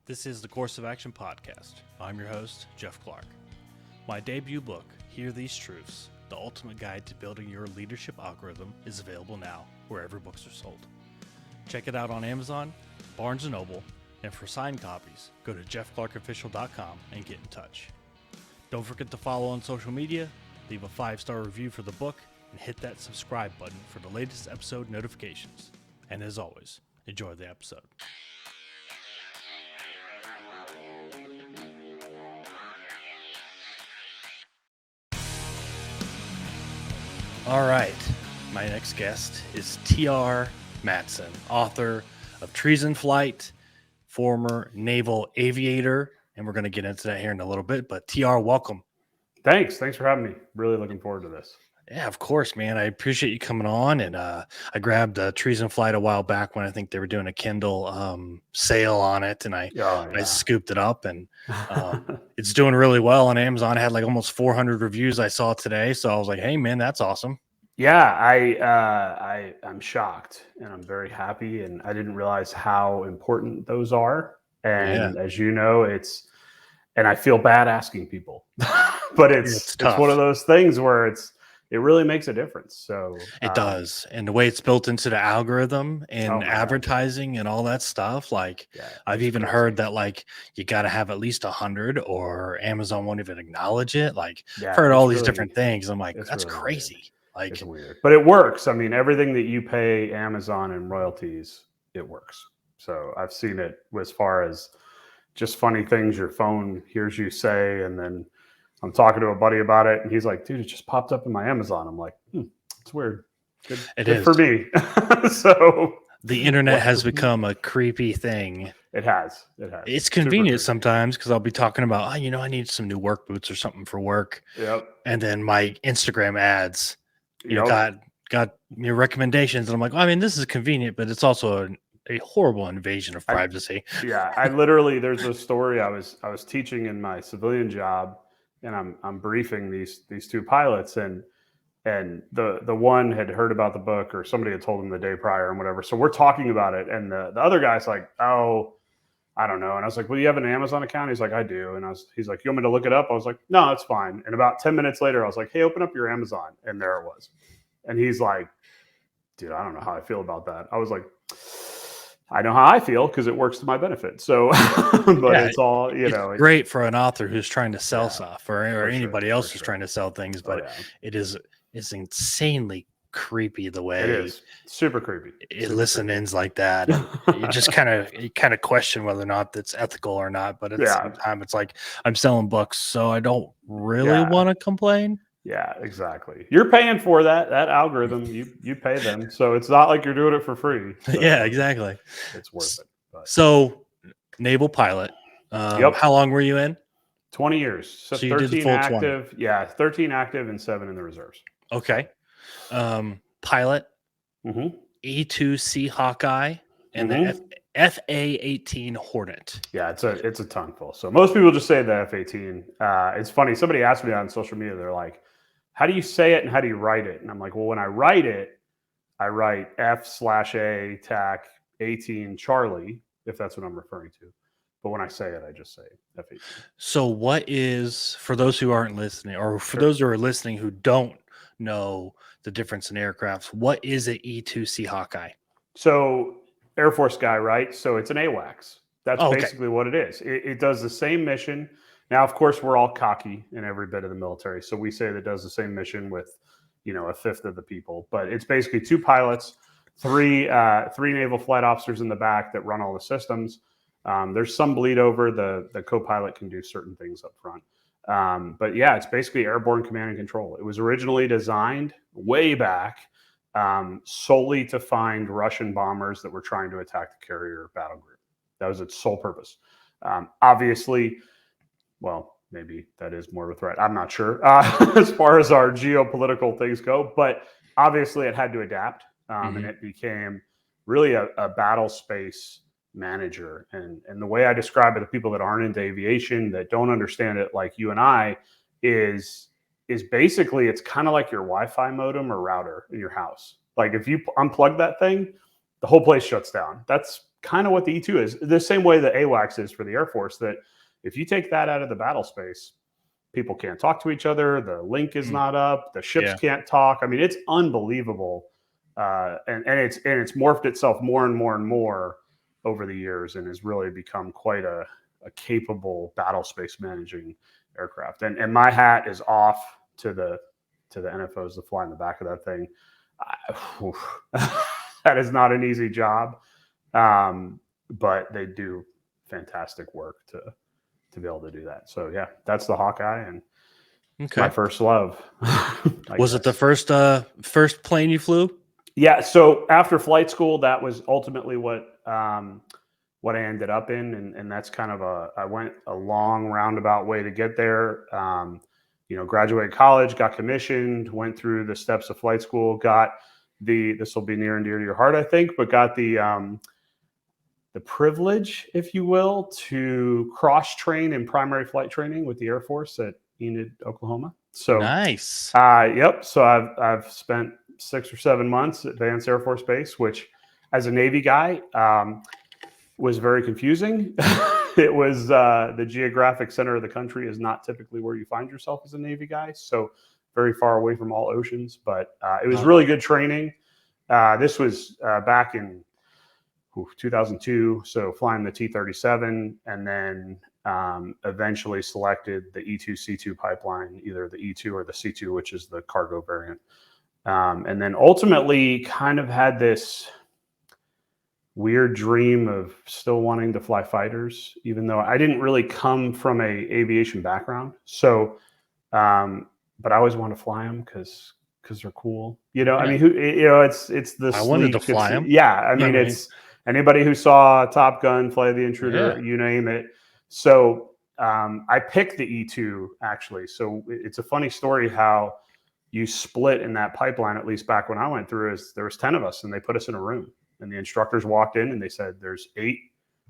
This is the Course of Action podcast. I'm your host, Jeff Clark. My debut book, Hear These Truths, The Ultimate Guide to Building Your Leadership Algorithm, is available now wherever books are sold. Check it out on Amazon, Barnes & Noble, and for signed copies, go to jeffclarkofficial.com and get in touch. Don't forget to follow on social media, leave a 5-star review for the book, and hit that subscribe button for the latest episode notifications. And as always, enjoy the episode. All right, my next guest is TR Matson, author of Treason Flight, former naval aviator, and we're going to get into that here in a little bit. But TR, welcome. Thanks for having me. Really looking forward to this. Yeah, of course, man. I appreciate you coming on. And I grabbed Treason Flight a while back when I think they were doing a Kindle sale on it, and I scooped it up, and it's doing really well on Amazon. I had like almost 400 reviews I saw today, so I was like, "Hey, man, that's awesome." Yeah, I'm shocked, and I'm very happy, and I didn't realize how important those are. And as you know, and I feel bad asking people, but it's one of those things where it really makes a difference. So it does. And the way it's built into the algorithm and advertising and all that stuff, I've even heard that you got to have at least 100 or Amazon won't even acknowledge it. I've heard all these different things. I'm like, that's really crazy. Weird. It's weird, but it works. I mean, everything that you pay Amazon in royalties, it works. So I've seen it as far as just funny things your phone hears you say, and then I'm talking to a buddy about it, and he's like, "Dude, it just popped up in my Amazon." I'm like, "It's weird. Good for me." So the internet has become a creepy thing. It has. It's convenient sometimes because I'll be talking about, I need some new work boots or something for work. Yep. And then my Instagram ads, got your recommendations, and I'm like, this is convenient, but it's also a horrible invasion of privacy. I literally, there's a story. I was teaching in my civilian job, and I'm briefing these two pilots, and the one had heard about the book, or somebody had told him the day prior and whatever. So we're talking about it, and the other guy's like, "Oh, I don't know." And I was like, "Well, you have an Amazon account?" He's like, "I do." And he's like, "You want me to look it up?" I was like, "No, it's fine." And about 10 minutes later, I was like, "Hey, open up your Amazon." And there it was. And he's like, "Dude, I don't know how I feel about that." I was like, "I know how I feel because it works to my benefit." So, but it's all, it's great for an author who's trying to sell stuff, or anybody else who's trying to sell things. But it's insanely creepy the way it is. Super creepy. It listens like that. You just kind of question whether or not that's ethical or not. But at the same time, it's like, I'm selling books, so I don't really want to complain. Yeah, exactly. You're paying for that algorithm. You pay them, so it's not like you're doing it for free. So yeah, exactly. It's worth it. But. So, naval pilot. How long were you in? 20 years. So 13 you did the full active. 20. Yeah, 13 active and 7 in the reserves. Okay. Pilot. E2c Hawkeye and the FA-18 Hornet. Yeah, it's a tongue full. So most people just say the F-18. It's funny. Somebody asked me on social media. They're like, "How do you say it and how do you write it?" And I'm like, "Well, when I write it, I write F/A TAC 18 Charlie, if that's what I'm referring to. But when I say it, I just say F-18. So what is, for those who aren't listening, or for those who are listening who don't know the difference in aircrafts, what is an E2c Hawkeye? So Air Force guy, right? So it's an AWACS. That's basically what it is. It does the same mission. Now, of course, we're all cocky in every bit of the military. So we say that it does the same mission with, a fifth of the people. But it's basically 2 pilots, 3 naval flight officers in the back that run all the systems. There's some bleed over. The co-pilot can do certain things up front. But yeah, it's basically airborne command and control. It was originally designed way back solely to find Russian bombers that were trying to attack the carrier battle group. That was its sole purpose. Obviously, well, maybe that is more of a threat. I'm not sure as far as our geopolitical things go, but obviously it had to adapt, and it became really a battle space manager. And the way I describe it to people that aren't into aviation, that don't understand it like you and I, is basically it's kind of like your Wi-Fi modem or router in your house. Like if you unplug that thing, the whole place shuts down. That's kind of what the E2 is. The same way the AWACS is for the Air Force, that if you take that out of the battle space, people can't talk to each other. The link is not up. The ships can't talk. I mean, it's unbelievable. And it's morphed itself more and more and more over the years, and has really become quite a capable battle space managing aircraft. And my hat is off to the NFOs that fly in the back of that thing. That is not an easy job, but they do fantastic work to be able to do that. So yeah, that's the Hawkeye, and it's my first love. Was it the first plane you flew? Yeah. So after flight school, that was ultimately what I ended up in, and that's kind of I went a long roundabout way to get there. Graduated college, got commissioned, went through the steps of flight school, got this will be near and dear to your heart, I think, but got the privilege, if you will, to cross train in primary flight training with the Air Force at Enid, Oklahoma. So nice. Yep. So I've spent 6 or 7 months at Vance Air Force Base, which, as a Navy guy, was very confusing. It was the geographic center of the country is not typically where you find yourself as a Navy guy. So very far away from all oceans, but it was really good training. This was back in 2002. So flying the T-37, and then eventually selected the E2C pipeline, either the E2 or the C2, which is the cargo variant. And then ultimately kind of had this weird dream of still wanting to fly fighters, even though I didn't really come from a aviation background. So, but I always want to fly them because they're cool. I mean, it's the I wanted to fly them. Yeah. I mean, it's anybody who saw Top Gun, Flight of the Intruder, you name it. So I picked the E2 actually. So it's a funny story how you split in that pipeline, at least back when I went through, is there was 10 of us and they put us in a room, and the instructors walked in and they said, there's 8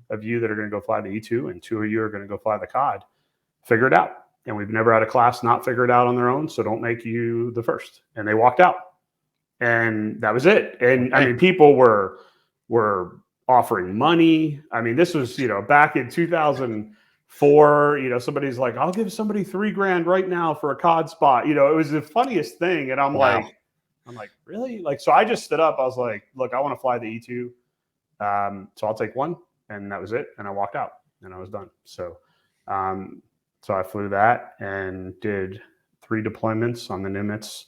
of you that are going to go fly the E2 and 2 of you are going to go fly the COD. Figure it out. And we've never had a class not figure it out on their own. So don't make you the first. And they walked out, and that was it. And I mean, people were offering money. I mean, this was, back in 2004, somebody's like, I'll give somebody $3,000 right now for a COD spot. It was the funniest thing. And I'm like, really? So I just stood up. I was like, look, I want to fly the E2. So I'll take one. And that was it. And I walked out and I was done. So, so I flew that and did 3 deployments on the Nimitz,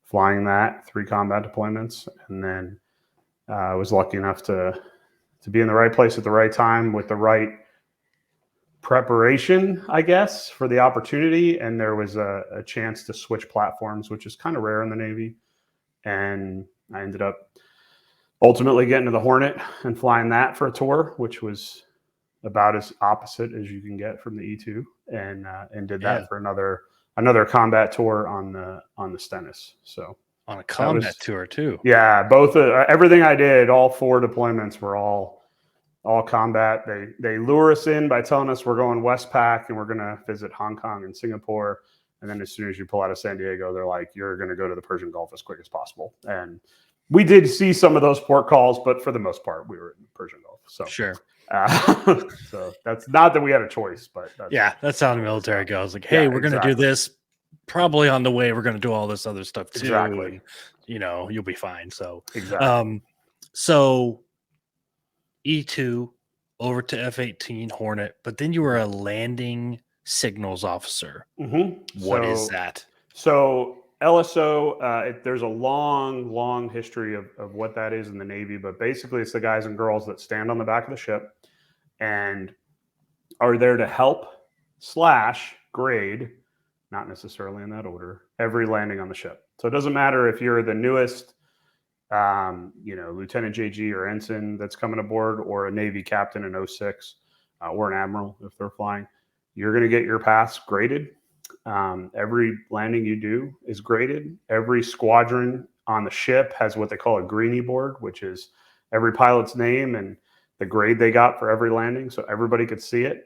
flying that, 3 combat deployments. And then I was lucky enough to be in the right place at the right time with the right preparation, I guess, for the opportunity. And there was a chance to switch platforms, which is kind of rare in the Navy. And I ended up ultimately getting to the Hornet and flying that for a tour, which was about as opposite as you can get from the E2, and did that for another combat tour on the Stennis. So on a combat tour too. Yeah, both everything I did, all 4 deployments were all combat. They lure us in by telling us we're going Westpac and we're going to visit Hong Kong and Singapore. And then as soon as you pull out of San Diego, they're like, you're going to go to the Persian Gulf as quick as possible. And we did see some of those port calls, but for the most part, we were in the Persian Gulf. So sure. So that's not that we had a choice, but that's how the military goes. Like, hey, we're going to do this. Probably on the way, we're going to do all this other stuff too. Exactly. And, you'll be fine. So exactly. So E2 over to F-18 Hornet, but then you were a landing signals officer. Mm-hmm. What is that? So LSO, there's a long history of what that is in the Navy, but basically it's the guys and girls that stand on the back of the ship and are there to help / grade, not necessarily in that order, every landing on the ship. So it doesn't matter if you're the newest, Lieutenant JG or ensign that's coming aboard, or a Navy captain in 06, or an admiral if they're flying. You're going to get your paths graded. Every landing you do is graded. Every squadron on the ship has what they call a greenie board, which is every pilot's name and the grade they got for every landing, so everybody could see it.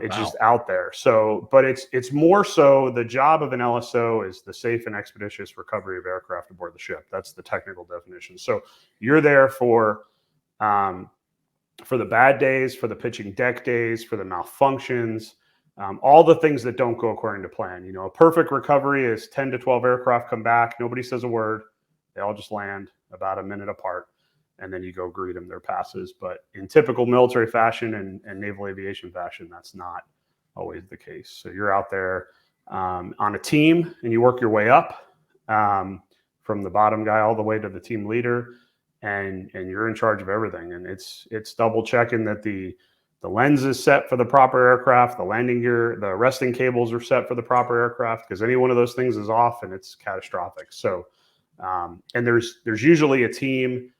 It's just out there. So, but it's more so the job of an LSO is the safe and expeditious recovery of aircraft aboard the ship. That's the technical definition. So you're there for for the bad days, for the pitching deck days, for the malfunctions, all the things that don't go according to plan. You know, a perfect recovery is 10 to 12 aircraft come back. Nobody says a word. They all just land about a minute apart. And then you go greet them their passes. But in typical military fashion and naval aviation fashion, that's not always the case. So you're out there on a team and you work your way up from the bottom guy all the way to the team leader. And you're in charge of everything. And it's double checking that the lens is set for the proper aircraft, the landing gear, the resting cables are set for the proper aircraft, because any one of those things is off and it's catastrophic. So, and there's usually a team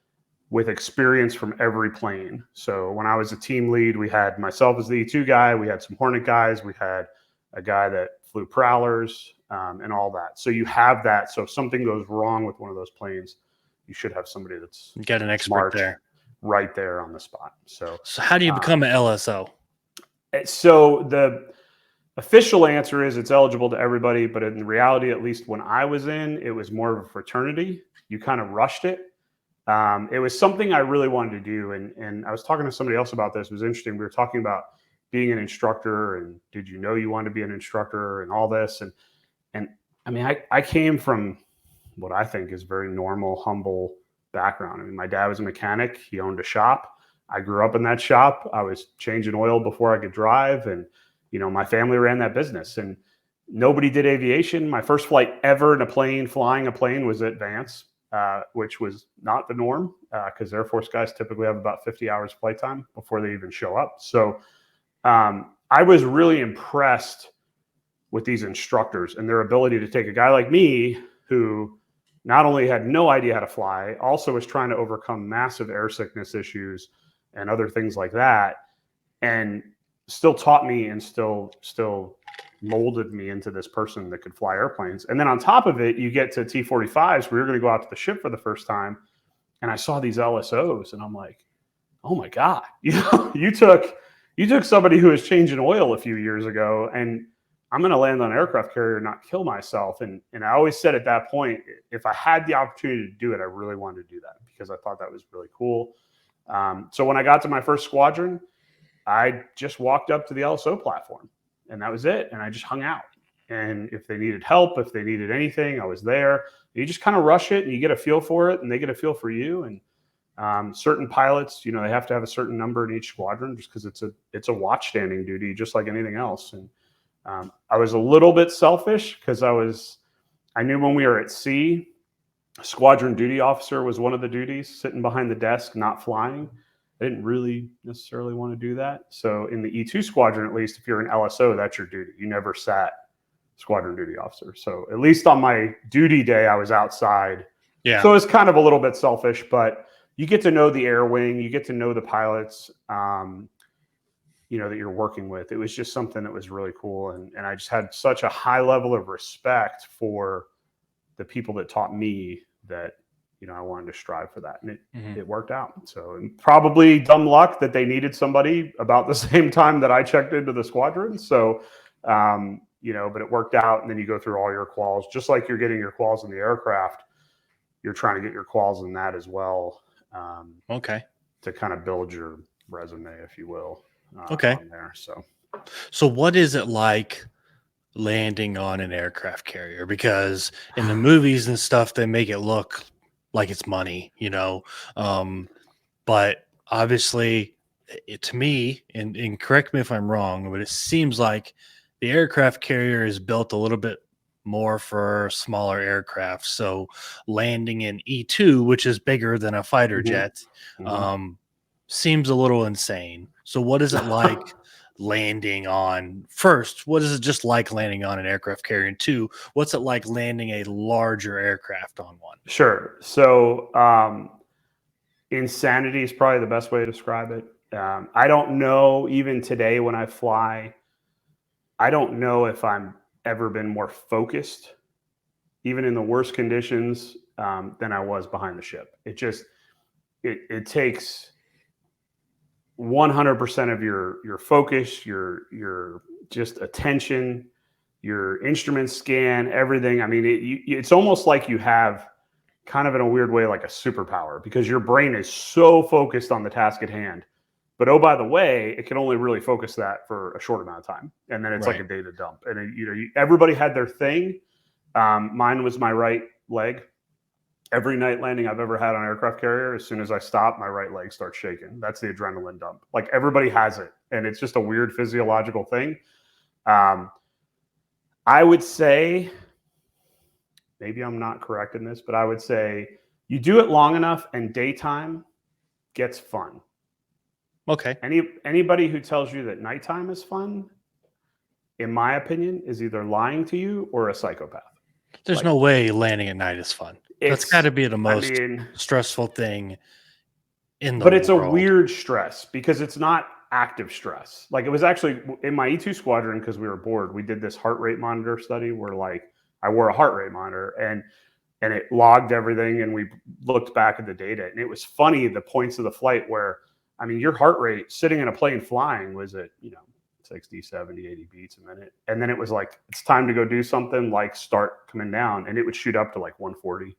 with experience from every plane. So when I was a team lead, we had myself as the E2 guy, we had some Hornet guys, we had a guy that flew Prowlers and all that. So you have that. So if something goes wrong with one of those planes, you should have somebody that's get an expert there, right there on the spot. So how do you become an LSO? So the official answer is it's eligible to everybody, but in reality, at least when I was in, it was more of a fraternity. You kind of rushed it. It was something I really wanted to do. And I was talking to somebody else about this. It was interesting. We were talking about being an instructor and did you know you wanted to be an instructor and all this. And I mean, I came from what I think is very normal, humble background. I mean, my dad was a mechanic. He owned a shop. I grew up in that shop. I was changing oil before I could drive. And, you know, my family ran that business and nobody did aviation. My first flight ever in a plane, flying a plane, was at Vance, which was not the norm because Air Force guys typically have about 50 hours flight time before they even show up. So I was really impressed with these instructors and their ability to take a guy like me who not only had no idea how to fly, also was trying to overcome massive air sickness issues and other things like that, and still taught me and still molded me into this person that could fly airplanes. And then on top of it, you get to T-45s where you're going to go out to the ship for the first time. And I saw these LSOs and I'm like, oh my God, you know, you took somebody who was changing oil a few years ago and I'm going to land on an aircraft carrier and not kill myself. And I always said at that point, if I had the opportunity to do it, I really wanted to do that because I thought that was really cool. So when I got to my first squadron, I just walked up to the LSO platform and that was it. And I just hung out. And if they needed help, if they needed anything, I was there. You just kind of rush it and you get a feel for it and they get a feel for you. And certain pilots, you know, they have to have a certain number in each squadron just because it's a watchstanding duty, just like anything else. And I was a little bit selfish because I knew when we were at sea, squadron duty officer was one of the duties, sitting behind the desk, not flying. I didn't really necessarily want to do that. So in the E2 squadron, at least, if you're an LSO, that's your duty. You never sat squadron duty officer. So at least on my duty day, I was outside. Yeah. So it's kind of a little bit selfish, but you get to know the air wing, you get to know the pilots, you know, that you're working with. It was just something that was really cool. And I just had such a high level of respect for the people that taught me that, you know, I wanted to strive for that. And it worked out. So probably dumb luck that they needed somebody about the same time that I checked into the squadron. So, you know, but it worked out. And then you go through all your quals, just like you're getting your quals in the aircraft, you're trying to get your quals in that as well. Okay. To kind of build your resume, if you will. Okay. On there. So what is it like landing on an aircraft carrier? Because in the movies and stuff, they make it look like it's money, you know. But obviously, to me, and correct me if I'm wrong, but it seems like the aircraft carrier is built a little bit more for smaller aircraft. So landing in E2, which is bigger than a fighter jet, seems a little insane. So what is it like landing on, first, what is it just like landing on an aircraft carrier? And two, what's it like landing a larger aircraft on one? Sure. So insanity is probably the best way to describe it. I don't know, even today when I fly, I don't know if I'm ever been more focused, even in the worst conditions, than I was behind the ship. It just, it takes 100% of your focus, your just attention, your instrument scan, everything. I mean, it's almost like you have kind of in a weird way, like a superpower, because your brain is so focused on the task at hand But oh, by the way, it can only really focus that for a short amount of time, and then it's like a data dump. And everybody had their thing. Mine was my right leg. Every night landing I've ever had on an aircraft carrier, as soon as I stop, my right leg starts shaking. That's the adrenaline dump. Like everybody has it, and it's just a weird physiological thing. I would say, maybe I'm not correct in this, but I would say you do it long enough and daytime gets fun. Okay. Anybody who tells you that nighttime is fun, in my opinion, is either lying to you or a psychopath. There's no way landing at night is fun. That's got to be the most stressful thing in the world. But it's a weird stress because it's not active stress. Like it was actually in my E2 squadron, because we were bored, we did this heart rate monitor study where like I wore a heart rate monitor and it logged everything, and we looked back at the data, and it was funny, the points of the flight where, I mean, your heart rate sitting in a plane flying was at, 60, 70, 80 beats a minute. And then it was like, it's time to go do something, like start coming down, and it would shoot up to like 140.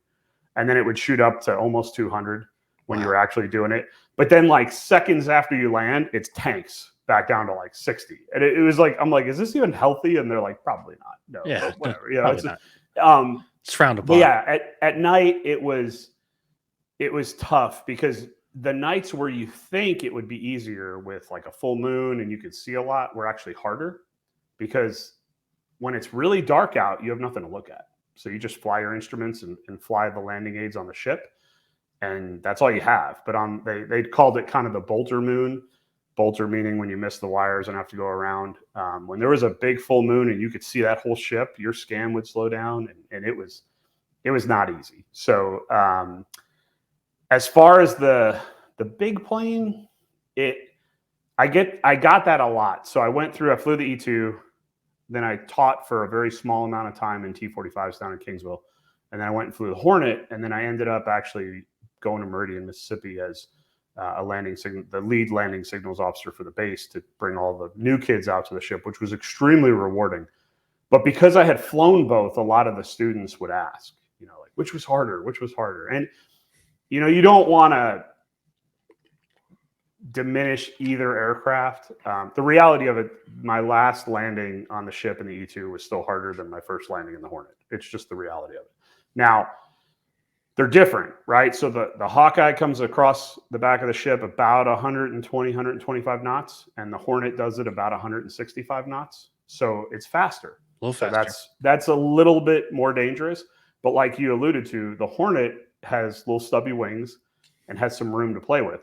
And then it would shoot up to almost 200 when you were actually doing it. But then like seconds after you land, it's tanks back down to like 60. And it was like, I'm like, is this even healthy? And they're like, probably not. No, yeah, whatever. It's frowned upon. But yeah, at night it was tough because the nights where you think it would be easier with like a full moon and you could see a lot were actually harder, because when it's really dark out, you have nothing to look at. So you just fly your instruments and fly the landing aids on the ship, and that's all you have. But they called it kind of the bolter moon. Bolter meaning when you miss the wires and have to go around. When there was a big full moon and you could see that whole ship, your scan would slow down, and it was not easy. So as far as the big plane, I got that a lot. So I flew the E2, then I taught for a very small amount of time in T-45s down in Kingsville, and then I went and flew the Hornet, and then I ended up actually going to Meridian, Mississippi as the lead landing signals officer for the base, to bring all the new kids out to the ship, which was extremely rewarding. But because I had flown both, a lot of the students would ask, like, which was harder? And, you don't want to diminish either aircraft. The reality of it, my last landing on the ship in the E2 was still harder than my first landing in the Hornet. It's just the reality of it. Now, they're different, right? So the Hawkeye comes across the back of the ship about 120, 125 knots, and the Hornet does it about 165 knots. So it's faster. A little faster. So that's a little bit more dangerous. But like you alluded to, the Hornet has little stubby wings and has some room to play with.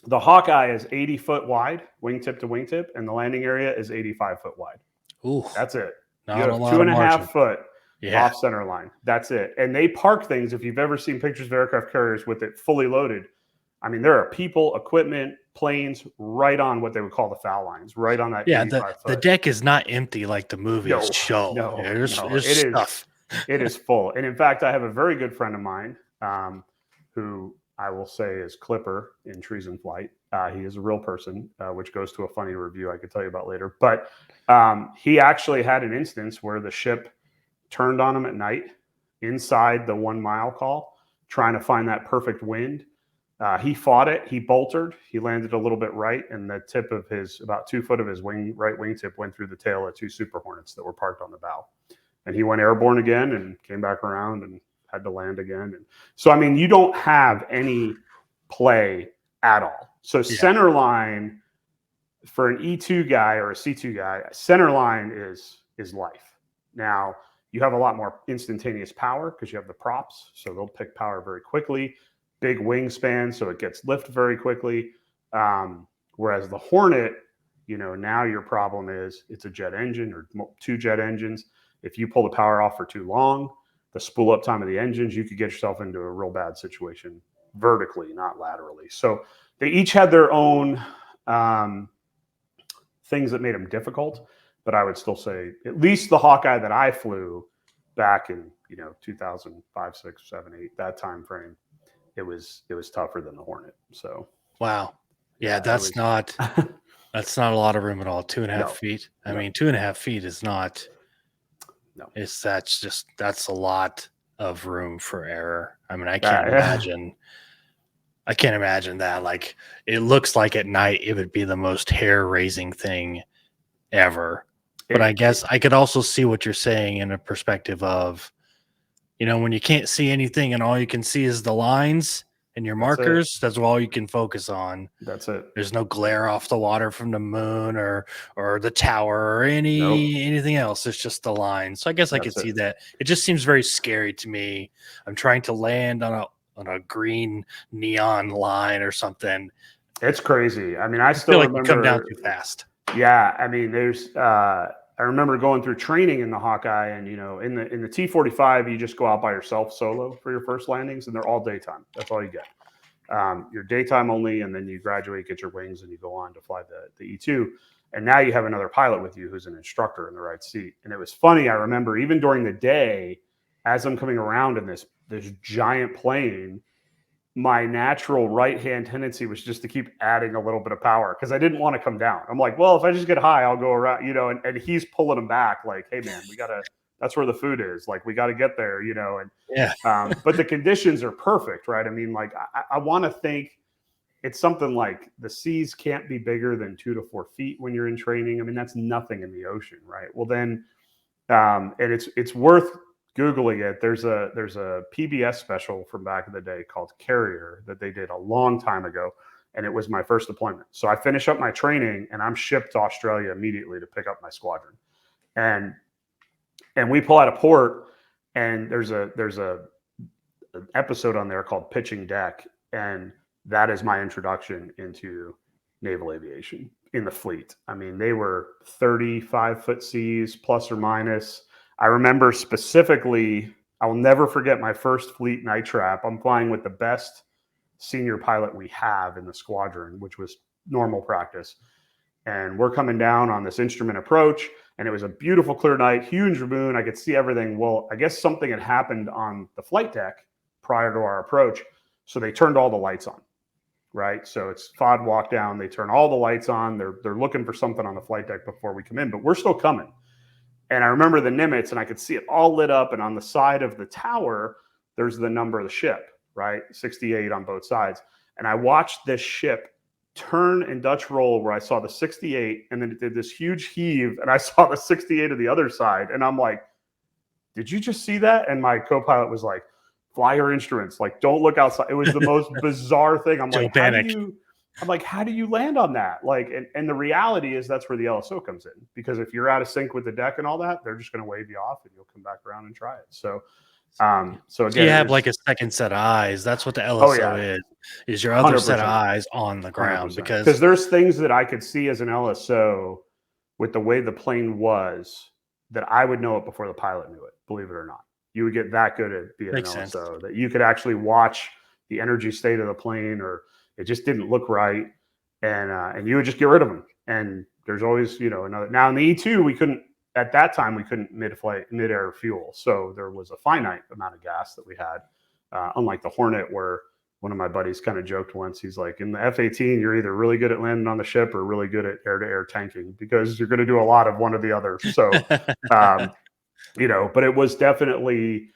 The Hawkeye is 80 foot wide, wingtip to wingtip, and the landing area is 85 foot wide. Ooh, that's it. Not you have a lot 2.5 foot yeah. off center line. That's it. And they park things. If you've ever seen pictures of aircraft carriers with it fully loaded, I mean, there are people, equipment, planes right on what they would call the foul lines, right on that. Yeah, the deck is not empty like the movies show. No, there's stuff. It is full. And in fact, I have a very good friend of mine who I will say is Clipper in Treason Flight. He is a real person, which goes to a funny review I could tell you about later. But he actually had an instance where the ship turned on him at night inside the 1 mile call, trying to find that perfect wind. He fought it. He boltered. He landed a little bit right, and the tip of about 2 foot of his right wingtip went through the tail of 2 Super Hornets that were parked on the bow. And he went airborne again and came back around and had to land again. And so, I mean, you don't have any play at all. So center line for an E2 guy or a C2 guy, center line is life. Now, you have a lot more instantaneous power because you have the props, so they'll pick power very quickly. Big wingspan, so it gets lift very quickly. Whereas the Hornet, now your problem is it's a jet engine or 2 jet engines. If you pull the power off for too long, the spool up time of the engines, you could get yourself into a real bad situation vertically, not laterally. So they each had their own things that made them difficult. But I would still say at least the Hawkeye that I flew back in 2005, 6, 7, 8, that time frame, it was tougher than the Hornet. So wow, yeah, that's not a lot of room at all. 2.5 feet. I mean, 2.5 feet is not. No, that's a lot of room for error. I mean, I can't imagine. I can't imagine that. Like, it looks like at night it would be the most hair-raising thing ever. But I guess I could also see what you're saying in a perspective of, when you can't see anything and all you can see is the lines and your markers, that's all you can focus on. That's it. There's no glare off the water from the moon or the tower or anything else. It's just the lines. So I guess I could see that. It just seems very scary to me. I'm trying to land on a green neon line or something. It's crazy. I mean, I still feel like remember you come down too fast. Yeah, I mean, I remember going through training in the Hawkeye, and in the T-45, you just go out by yourself solo for your first landings, and they're all daytime. That's all you get. You're daytime only, and then you graduate, get your wings, and you go on to fly the E2. And now you have another pilot with you who's an instructor in the right seat. And it was funny. I remember even during the day, as I'm coming around in this giant plane, my natural right-hand tendency was just to keep adding a little bit of power because I didn't want to come down. I'm like, well, if I just get high, I'll go around, and he's pulling him back like, hey man, that's where the food is. Like, we got to get there, and yeah. But the conditions are perfect, right? I mean, like I want to think it's something like the seas can't be bigger than 2 to 4 feet when you're in training. I mean, that's nothing in the ocean, right? Well, then, and it's worth Googling it. There's a PBS special from back in the day called Carrier that they did a long time ago, and it was my first deployment. So I finish up my training and I'm shipped to Australia immediately to pick up my squadron, and we pull out of port, and there's an episode on there called Pitching Deck, and that is my introduction into naval aviation in the fleet. I mean, they were 35-foot seas plus or minus. I remember specifically, I'll never forget my first fleet night trap. I'm flying with the best senior pilot we have in the squadron, which was normal practice. And we're coming down on this instrument approach, and it was a beautiful, clear night, huge moon. I could see everything. Well, I guess something had happened on the flight deck prior to our approach. So they turned all the lights on, right? So it's FOD walk down. They turn all the lights on. They're looking for something on the flight deck before we come in, but we're still coming. And I remember the Nimitz, and I could see it all lit up. And on the side of the tower, there's the number of the ship, right? 68 on both sides. And I watched this ship turn and Dutch roll where I saw the 68, and then it did this huge heave, and I saw the 68 of the other side. And I'm like, did you just see that? And my co-pilot was like, fly your instruments. Like, don't look outside. It was the most bizarre thing. I'm like, how do you land on that? Like, and the reality is that's where the LSO comes in, because if you're out of sync with the deck and all that, they're just going to wave you off and you'll come back around and try it. So again, you have like a second set of eyes. That's what the LSO is your other 100%. Set of eyes on the ground, 100%. Because there's things that I could see as an LSO with the way the plane was that I would know it before the pilot knew it, believe it or not. You would get that good at being Makes an LSO sense. that you could actually watch the energy state of the plane, or it just didn't look right, and you would just get rid of them. And there's always, another. Now in the E2, we couldn't mid-air fuel, so there was a finite amount of gas that we had, unlike the Hornet, where one of my buddies kind of joked once. He's like, in the F-18, you're either really good at landing on the ship or really good at air-to-air tanking, because you're going to do a lot of one or the other. So, but it was definitely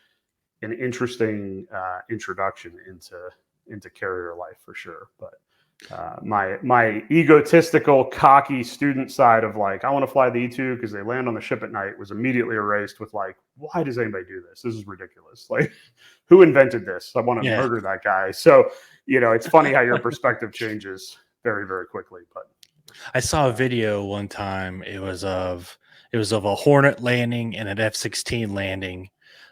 an interesting introduction into carrier life for sure. But my egotistical, cocky student side of like, I want to fly the E2 because they land on the ship at night, was immediately erased with like, why does anybody do this? This is ridiculous. Like, who invented this? I want to murder that guy. So, it's funny how your perspective changes very, very quickly. But I saw a video one time. It was of a Hornet landing and an F-16 landing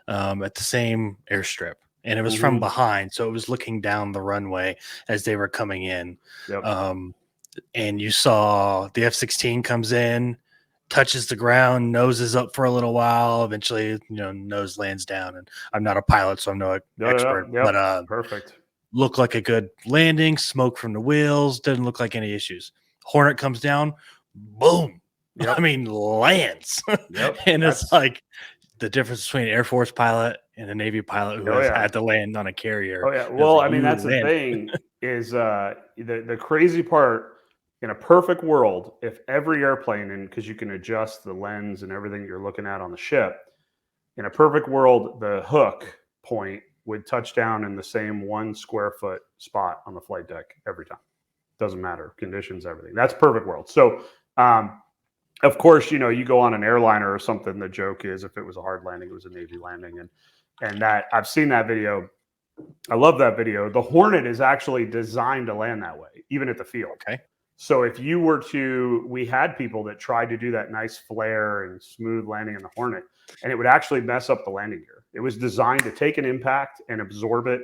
at the same airstrip. And it was from behind, so it was looking down the runway as they were coming in. Yep. And you saw the F-16 comes in, touches the ground, noses up for a little while. Eventually, nose lands down. And I'm not a pilot, so I'm no expert. Yep. But perfect. Looked like a good landing. Smoke from the wheels. Didn't look like any issues. Hornet comes down, boom. Yep. I mean, lands. Yep. And it's like the difference between an Air Force pilot and a Navy pilot who has had to land on a carrier. Oh, yeah. Well, I mean, that's the thing is the crazy part. In a perfect world, if every airplane, and because you can adjust the lens and everything you're looking at on the ship, in a perfect world, the hook point would touch down in the same 1 square foot spot on the flight deck every time. Doesn't matter, conditions, everything. That's perfect world. So, of course, you go on an airliner or something. The joke is if it was a hard landing, it was a Navy landing. And that I've seen that video. I love that video. The Hornet is actually designed to land that way, even at the field. Okay. So if you were we had people that tried to do that nice flare and smooth landing in the Hornet, and it would actually mess up the landing gear. It was designed to take an impact and absorb it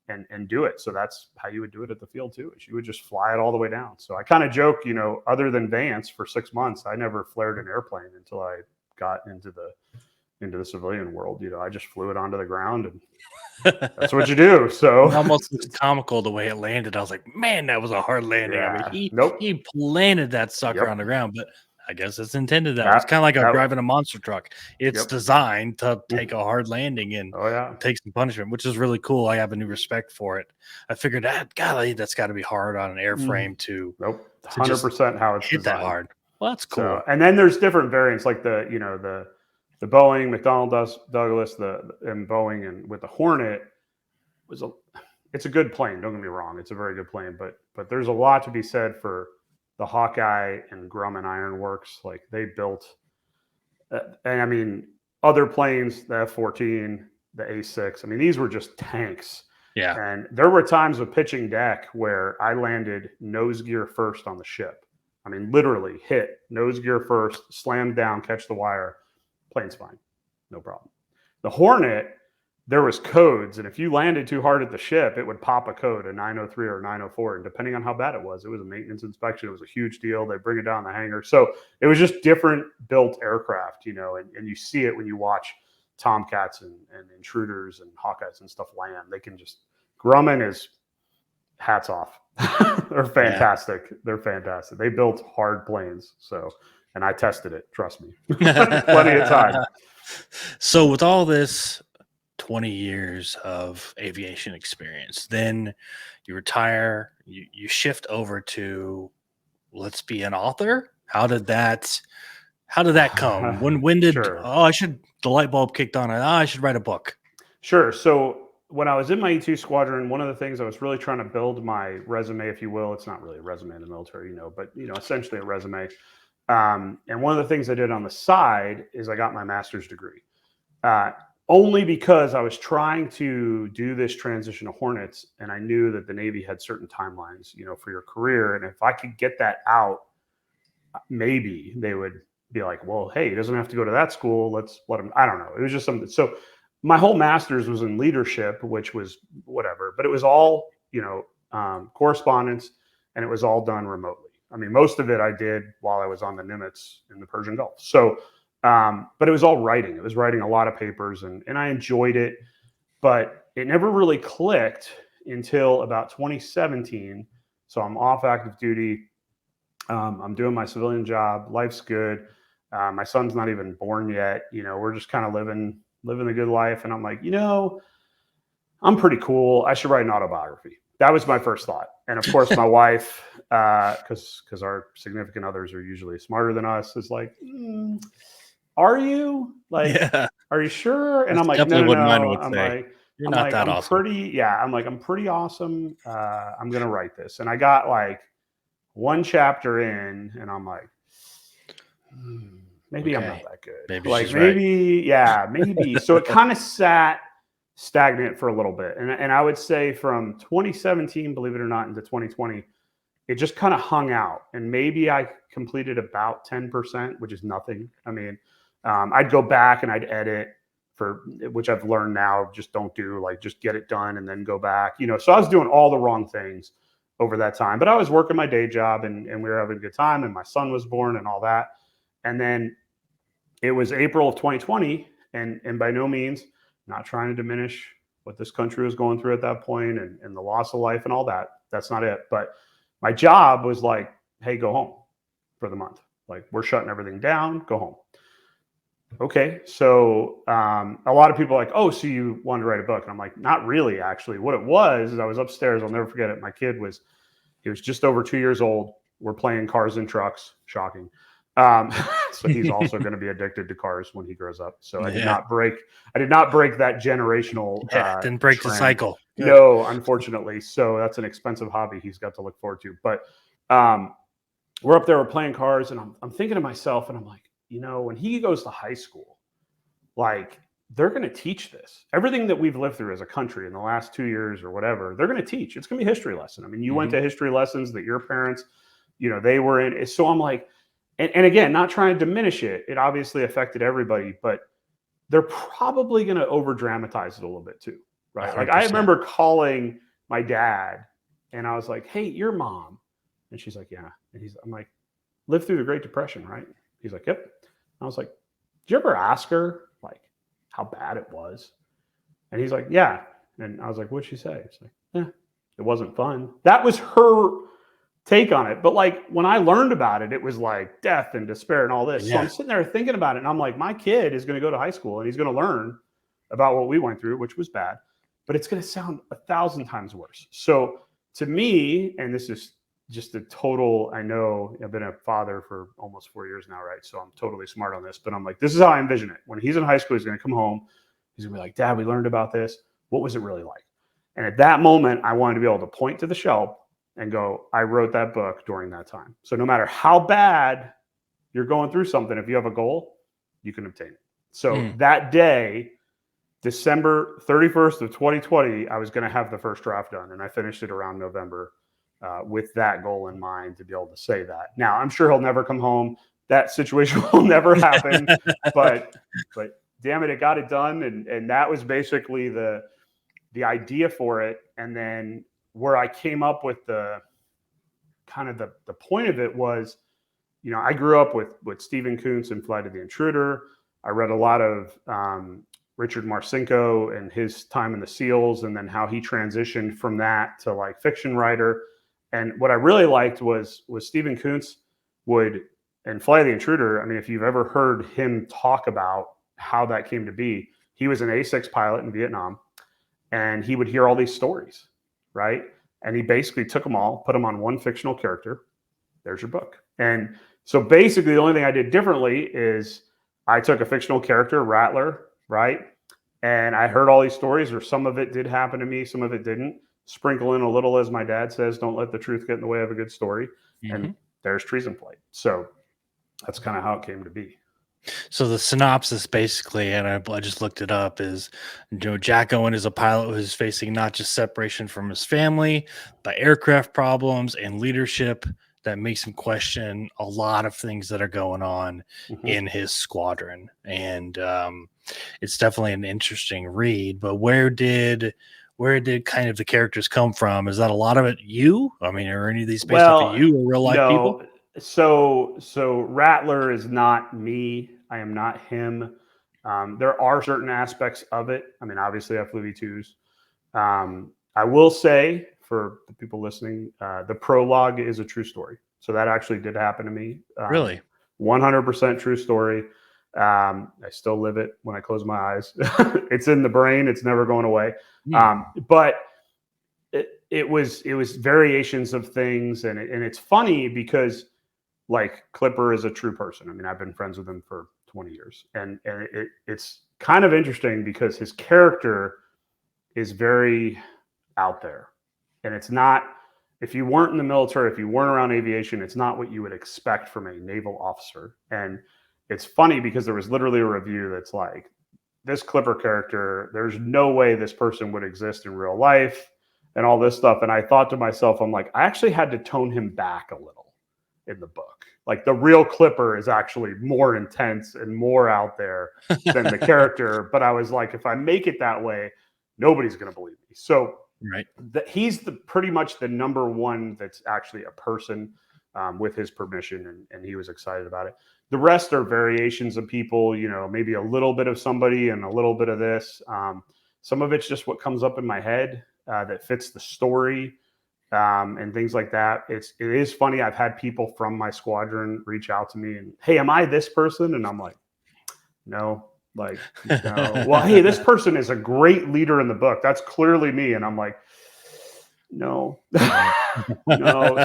and do it. So that's how you would do it at the field too, is you would just fly it all the way down. So I kind of joke, other than Vance for 6 months, I never flared an airplane until I got into the civilian world. I just flew it onto the ground, and that's what you do. So almost comical the way it landed. I was like, man, that was a hard landing. Yeah. I mean, Nope. he planted that sucker Yep. on the ground, but I guess it's intended that. It's kind of like driving a monster truck. It's Yep. designed to take a hard landing and take some punishment, which is really cool. I have a new respect for it. I figured that's got to be hard on an airframe to Nope. 100% how it's hit designed. that hard. Well, that's cool. So, and then there's different variants like the Boeing, McDonnell Douglas, and Boeing, and with the Hornet it's a good plane. Don't get me wrong. It's a very good plane, but there's a lot to be said for the Hawkeye and Grumman Iron Works. Like they built, and I mean, other planes, the F-14, the A-6, I mean, these were just tanks. Yeah. And there were times with pitching deck where I landed nose gear first on the ship. I mean, literally hit nose gear first, slam down, catch the wire, plane's fine. No problem. The Hornet, there was codes, and if you landed too hard at the ship, it would pop a code, a 903 or 904, and depending on how bad it was a maintenance inspection. It was a huge deal. They bring it down the hangar. So it was just different built aircraft, and you see it when you watch Tomcats and Intruders and Hawkeyes and stuff land. They can just, Grumman is hats off. They're fantastic. Yeah. They're fantastic. They built hard planes. So, and I tested it, trust me, plenty of time. So with all this 20 years of aviation experience, then you retire, you shift over to let's be an author. How did that come? When did the light bulb kicked on? I should write a book. Sure. So when I was in my E2 squadron, one of the things I was really trying to build my resume, if you will, it's not really a resume in the military, but essentially a resume. And one of the things I did on the side is I got my master's degree. Only because I was trying to do this transition to Hornets, and I knew that the Navy had certain timelines, for your career. And if I could get that out, maybe they would be like, well, hey, he doesn't have to go to that school. Let's let him. I don't know. It was just something. So my whole master's was in leadership, which was whatever, but it was all, correspondence, and it was all done remotely. I mean, most of it I did while I was on the Nimitz in the Persian Gulf. So, but it was all writing. It was writing a lot of papers, and I enjoyed it, but it never really clicked until about 2017. So I'm off active duty. I'm doing my civilian job. Life's good. My son's not even born yet. We're just kind of living the good life. And I'm like, I'm pretty cool. I should write an autobiography. That was my first thought. And of course, my wife, because our significant others are usually smarter than us, is like, are you? Like, are you sure? And I'm like, no. I'm like, you're not that awesome. I'm pretty awesome. I'm going to write this. And I got like one chapter in, and I'm like, maybe I'm not that good. Maybe. So it kind of sat stagnant for a little bit. And I would say from 2017, believe it or not, into 2020, it just kind of hung out. And maybe I completed about 10%, which is nothing. I mean, I'd go back and I'd edit, which I've learned now, just don't do, like, just get it done and then go back. So I was doing all the wrong things over that time. But I was working my day job, and we were having a good time, and my son was born and all that. And then it was April of 2020, and by no means not trying to diminish what this country was going through at that point and the loss of life and all that. That's not it. But my job was like, hey, go home for the month. Like, we're shutting everything down, go home. Okay. So a lot of people are like, oh, so you wanted to write a book? And I'm like, not really, actually. What it was is I was upstairs. I'll never forget it. My kid he was just over 2 years old. We're playing cars and trucks. Shocking. So he's also going to be addicted to cars when he grows up. So I did not break that generational didn't break the trend. cycle. Good. No, unfortunately. So that's an expensive hobby he's got to look forward to. But we're up there, we're playing cars, and I'm thinking to myself, and I'm like, when he goes to high school, like, they're going to teach this. Everything that we've lived through as a country in the last 2 years or whatever, they're going to teach. It's going to be a history lesson. I mean, you went to history lessons that your parents, they were in. So I'm like, and again, not trying to diminish it. It obviously affected everybody, but they're probably going to over dramatize it a little bit too, right? 100%. Like, I remember calling my dad and I was like, hey, your mom. And she's like, yeah. And I'm like, lived through the Great Depression, right? He's like, yep. I was like, did you ever ask her, like, how bad it was? And he's like, yeah. And I was like, what'd she say? It's like, it wasn't fun. That was her take on it. But like, when I learned about it, it was like death and despair and all this. So I'm sitting there thinking about it, and I'm like, my kid is going to go to high school and he's going to learn about what we went through, which was bad, but it's going to sound 1,000 times worse. So to me, and this is just a total, I know I've been a father for almost 4 years now, right? So I'm totally smart on this, but I'm like, this is how I envision it. When he's in high school, he's going to come home. He's going to be like, Dad, we learned about this. What was it really like? And at that moment, I wanted to be able to point to the shelf and go, I wrote that book during that time. So no matter how bad you're going through something, if you have a goal, you can obtain it. So that day, December 31st of 2020, I was going to have the first draft done, and I finished it around November with that goal in mind to be able to say that. Now, I'm sure he'll never come home. That situation will never happen, but damn it, it got it done. And that was basically the idea for it. And then where I came up with the point of it was, I grew up with Stephen Kuntz and Flight of the Intruder. I read a lot of Richard Marcinko and his time in the SEALs, and then how he transitioned from that to like fiction writer. And what I really liked was Stephen Kuntz and Flight of the Intruder. I mean, if you've ever heard him talk about how that came to be, he was an A6 pilot in Vietnam, and he would hear all these stories, right? And he basically took them all, put them on one fictional character. There's your book. And so basically the only thing I did differently is I took a fictional character, Rattler, right? And I heard all these stories, or some of it did happen to me, some of it didn't. Sprinkle in a little, as my dad says, don't let the truth get in the way of a good story. And there's Treason Flight. So that's kind of how it came to be. So the synopsis basically, and I just looked it up, is Jack Owen is a pilot who's facing not just separation from his family, but aircraft problems and leadership that makes him question a lot of things that are going on in his squadron. And it's definitely an interesting read. But where did kind of the characters come from? Is that a lot of it you? I mean, are any of these based off of you or real life people? So Rattler is not me. I am not him. There are certain aspects of it. I mean, obviously I flew E2s. I will say, for the people listening, the Prologue is a true story. So that actually did happen to me. Really? 100% true story. I still live it when I close my eyes. It's in the brain. It's never going away. But it was variations of things. And it's funny because, like, Clipper is a true person. I mean, I've been friends with him for 20 years. And it's kind of interesting because his character is very out there. And it's not, if you weren't in the military, if you weren't around aviation, it's not what you would expect from a naval officer. And it's funny because there was literally a review that's like, this Clipper character, there's no way this person would exist in real life and all this stuff. And I thought to myself, I'm like, I actually had to tone him back a little in the book. Like, the real Clipper is actually more intense and more out there than the character. But I was like, if I make it that way, nobody's going to believe me. So right, he's pretty much the number one that's actually a person with his permission, and he was excited about it. The rest are variations of people, maybe a little bit of somebody and a little bit of this. Some of it's just what comes up in my head that fits the story. And things like that. It is funny. I've had people from my squadron reach out to me and, hey, am I this person? And I'm like, no, like, no. Well, hey, this person is a great leader in the book. That's clearly me. And I'm like, no. no.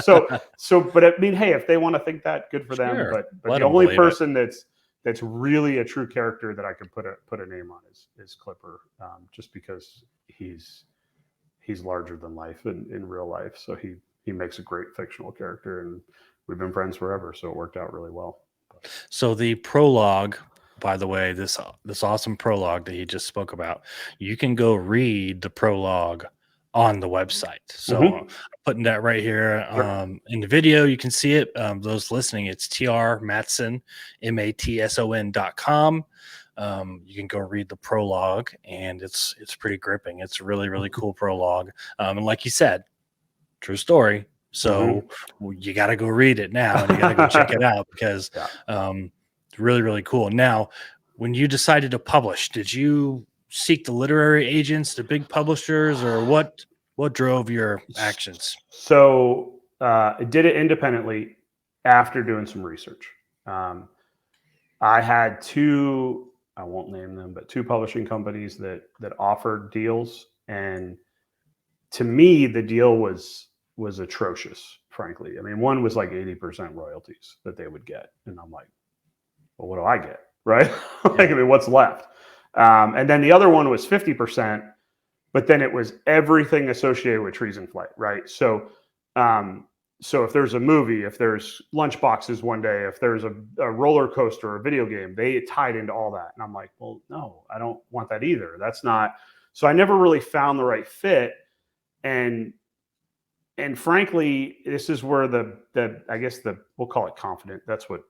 But I mean, hey, if they want to think that, good for them. Sure. But Let the 'em only believe it. person that's really a true character that I could put a name on is Clipper, just because he's larger than life in real life. So he makes a great fictional character, and we've been friends forever. So it worked out really well. So the prologue, by the way, this awesome prologue that he just spoke about, you can go read the prologue on the website. So I'm putting that right here in the video. You can see it. Those listening, it's TR Matson, MATSON.com. You can go read the prologue, and it's pretty gripping. It's a really, really cool prologue. And like you said, true story. So you got to go read it now, and you got to go check it out because it's really, really cool. Now, when you decided to publish, did you seek the literary agents, the big publishers, or what drove your actions? So I did it independently after doing some research. I had two, I won't name them, but two publishing companies that offered deals, and to me, the deal was atrocious, frankly. I mean, one was like 80% royalties that they would get, and I'm like, well, what do I get, right? Like, I mean, what's left? And then the other one was 50%, but then it was everything associated with Treason Flight, right? So, so if there's a movie, if there's lunchboxes one day, if there's a roller coaster or a video game, they tied into all that. And I'm like, well, no, I don't want that either. That's not. So I never really found the right fit. And frankly, this is where I guess we'll call it confident. That's what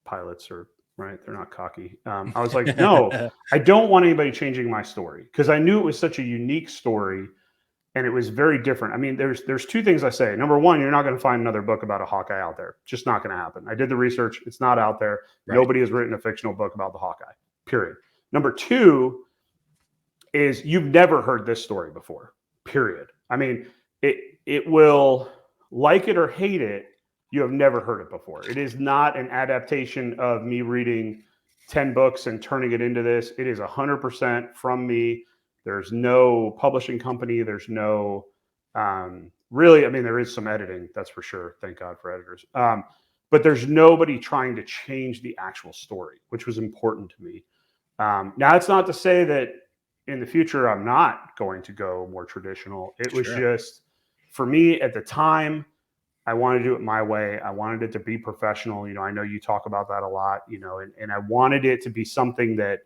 pilots are, right? They're not cocky. I was like, no, I don't want anybody changing my story, because I knew it was such a unique story and it was very different. I mean, there's two things I say. Number one, you're not going to find another book about a Hawkeye out there. Just not going to happen. I did the research. It's not out there. Right. Nobody has written a fictional book about the Hawkeye, period. Number two is you've never heard this story before, period. I mean, it will, like it or hate it, you have never heard it before. It is not an adaptation of me reading 10 books and turning it into this. It is 100% from me. There's no publishing company. There's no, really, I mean, there is some editing, that's for sure. Thank God for editors. But there's nobody trying to change the actual story, which was important to me. Now, it's not to say that in the future I'm not going to go more traditional. It was just, for me at the time, I wanted to do it my way. I wanted it to be professional. You know, I know you talk about that a lot, you know, and I wanted it to be something that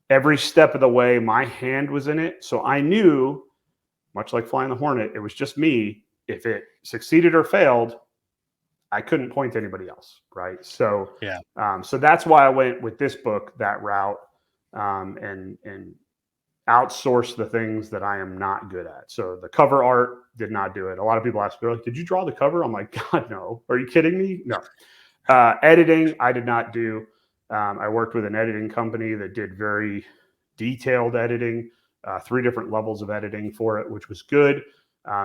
every step of the way, my hand was in it. So I knew, much like flying the Hornet, it was just me. If it succeeded or failed, I couldn't point to anybody else, right? So, so that's why I went with this book that route, and outsource the things that I am not good at. So the cover art, did not do it. A lot of people ask me, like, did you draw the cover? I'm like, God, no. Are you kidding me? No. Editing, I did not do. I worked with an editing company that did very detailed editing, 3 different levels of editing for it, which was good.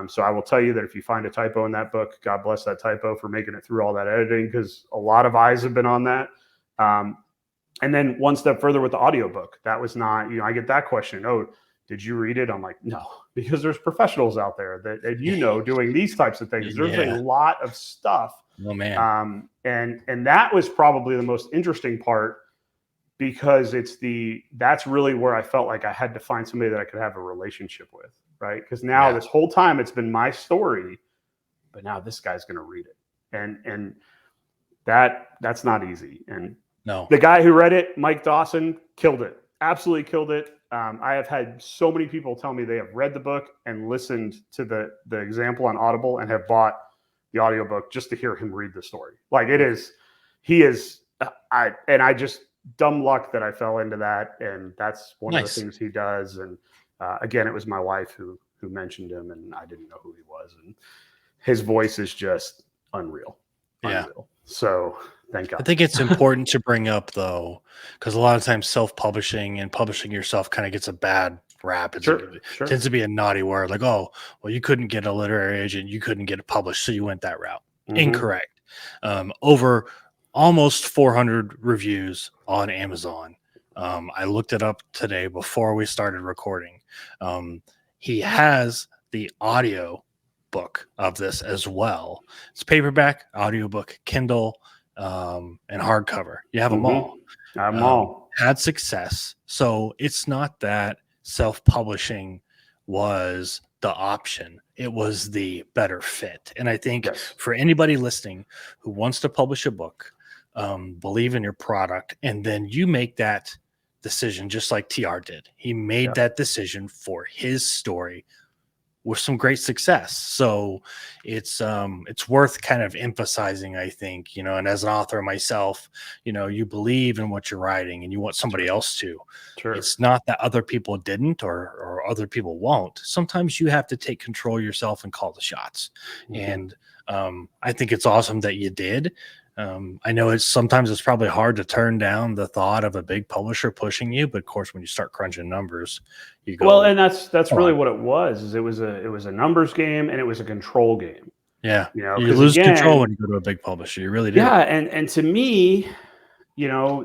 So I will tell you that if you find a typo in that book, God bless that typo for making it through all that editing, because a lot of eyes have been on that. And then one step further with the audiobook, that was not, you know, I get that question. Oh, did you read it? I'm like, no, because there's professionals out there that, you know, doing these types of things. There's a lot of stuff. Oh, man. And that was probably the most interesting part, because that's really where I felt like I had to find somebody that I could have a relationship with, right? Because now this whole time it's been my story, but now this guy's going to read it. And that's not easy. And no, the guy who read it, Mike Dawson, killed it. Absolutely killed it. I have had so many people tell me they have read the book and listened to the example on Audible and have bought the audiobook just to hear him read the story. Like, I just, dumb luck that I fell into that. And that's one of the things he does. And again, it was my wife who mentioned him, and I didn't know who he was. And his voice is just unreal. Unreal. So thank God. I think it's important to bring up, though, because a lot of times self-publishing and publishing yourself kind of gets a bad rap. It tends to be a naughty word, like, oh, well, you couldn't get a literary agent, you couldn't get it published, so you went that route. Incorrect. Over almost 400 reviews on Amazon. I looked it up today before we started recording. He has the audio book of this as well. It's paperback, audiobook, Kindle, and hardcover. You have them all. I have them all. Had success. So it's not that self-publishing was the option. It was the better fit. And I think for anybody listening who wants to publish a book, believe in your product, and then you make that decision just like TR did. He made that decision for his story with some great success. So it's worth kind of emphasizing, I think, and as an author myself, you believe in what you're writing and you want somebody else to. Sure. It's not that other people didn't or other people won't. Sometimes you have to take control yourself and call the shots. And I think it's awesome that you did. I know sometimes it's probably hard to turn down the thought of a big publisher pushing you, but of course, when you start crunching numbers, you go. Well, and that's really what it was. Is it was a numbers game and it was a control game. Yeah, you lose control when you go to a big publisher. You really do. Yeah, and to me,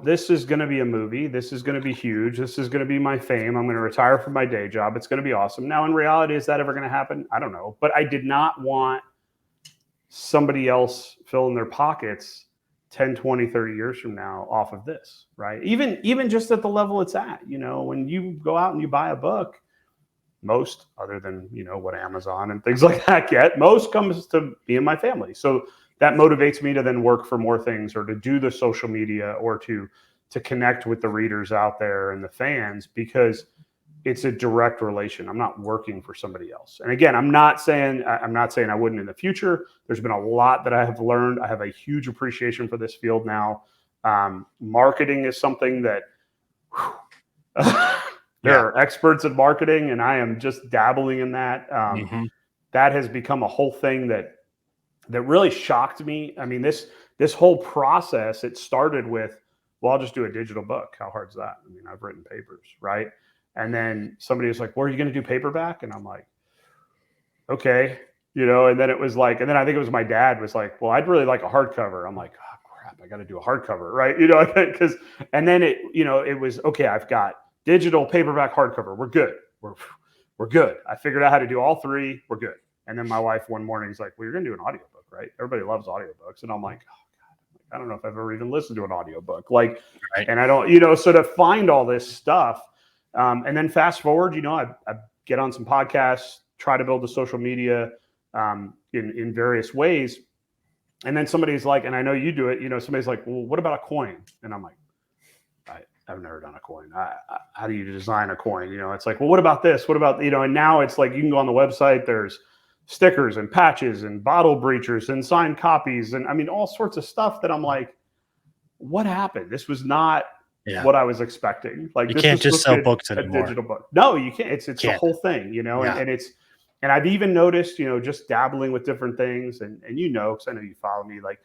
this is going to be a movie. This is going to be huge. This is going to be my fame. I'm going to retire from my day job. It's going to be awesome. Now, in reality, is that ever going to happen? I don't know. But I did not want somebody else filling their pockets 10, 20, 30 years from now off of this, right? Even just at the level it's at, when you go out and you buy a book, most, other than, what Amazon and things like that get, most comes to me and my family. So that motivates me to then work for more things or to do the social media or to connect with the readers out there and the fans, because it's a direct relation. I'm not working for somebody else. And again, I'm not saying I wouldn't in the future. There's been a lot that I have learned. I have a huge appreciation for this field now. Marketing is something that there are experts in marketing, and I am just dabbling in that. That has become a whole thing that really shocked me. I mean, this whole process, it started with, well, I'll just do a digital book. How hard is that? I mean, I've written papers, right? And then somebody was like, well, are you going to do paperback? And I'm like, okay, and then it was like, and then I think it was my dad was like, well, I'd really like a hardcover. I'm like, oh crap, I got to do a hardcover, right? Because, and then it was, okay, I've got digital, paperback, hardcover. We're good. We're good. I figured out how to do all three. We're good. And then my wife one morning is like, well, you're going to do an audiobook, right? Everybody loves audiobooks. And I'm like, oh God, I don't know if I've ever even listened to an audiobook. Like, right. And I don't, so to find all this stuff, and then fast forward, I get on some podcasts, try to build the social media in various ways. And then somebody's like, and I know you do it, somebody's like, well, what about a coin? And I'm like, I've never done a coin. How do you design a coin? It's like, well, what about this? What about, and now it's like, you can go on the website, there's stickers and patches and bottle breachers and signed copies. And I mean, all sorts of stuff that I'm like, what happened? This was not what I was expecting. Like, you can't just sell books anymore. A digital book. No, you can't. It's the whole thing, and I've even noticed, just dabbling with different things and because I know you follow me, like,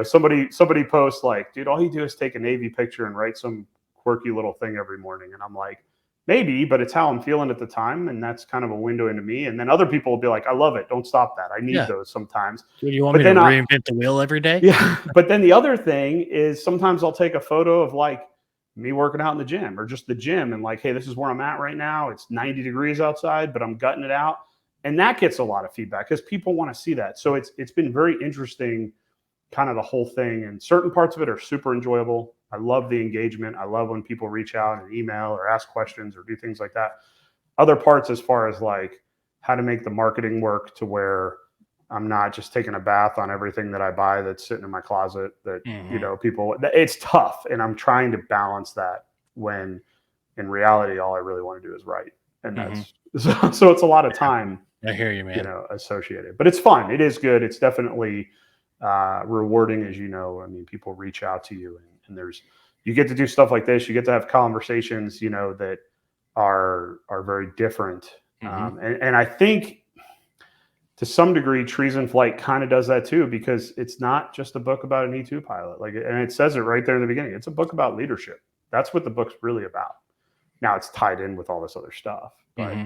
somebody posts like, dude, all you do is take a Navy picture and write some quirky little thing every morning. And I'm like, maybe, but it's how I'm feeling at the time. And that's kind of a window into me. And then other people will be like, I love it. Don't stop that. I need those sometimes. Dude, you want me to reinvent the wheel every day? Yeah. But then the other thing is sometimes I'll take a photo of like me working out in the gym or just the gym and like, hey, this is where I'm at right now. It's 90 degrees outside, but I'm gutting it out. And that gets a lot of feedback because people want to see that. So it's been very interesting, kind of the whole thing. And certain parts of it are super enjoyable. I love the engagement. I love when people reach out and email or ask questions or do things like that. Other parts, as far as like how to make the marketing work to where I'm not just taking a bath on everything that I buy that's sitting in my closet that, people, it's tough. And I'm trying to balance that when in reality, all I really want to do is write. And that's, so it's a lot of time. I hear you, man. Associated, but it's fun. It is good. It's definitely rewarding, as you know. I mean, people reach out to you, and you get to do stuff like this. You get to have conversations, that are very different. And I think to some degree, Treason Flight kind of does that too, because it's not just a book about an E2 pilot. Like, and it says it right there in the beginning. It's a book about leadership. That's what the book's really about. Now it's tied in with all this other stuff, but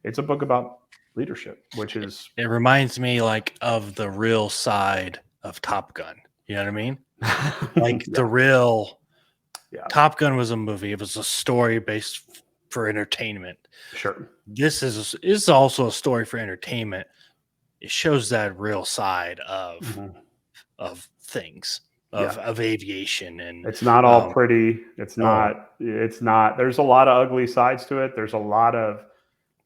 it's a book about leadership, which is. It reminds me like of the real side of Top Gun. You know what I mean? Like the real Top Gun was a movie. It was a story based for entertainment. Sure. This is also a story for entertainment. it shows that real side of things, of aviation. And it's not all pretty. It's not, there's a lot of ugly sides to it. There's a lot of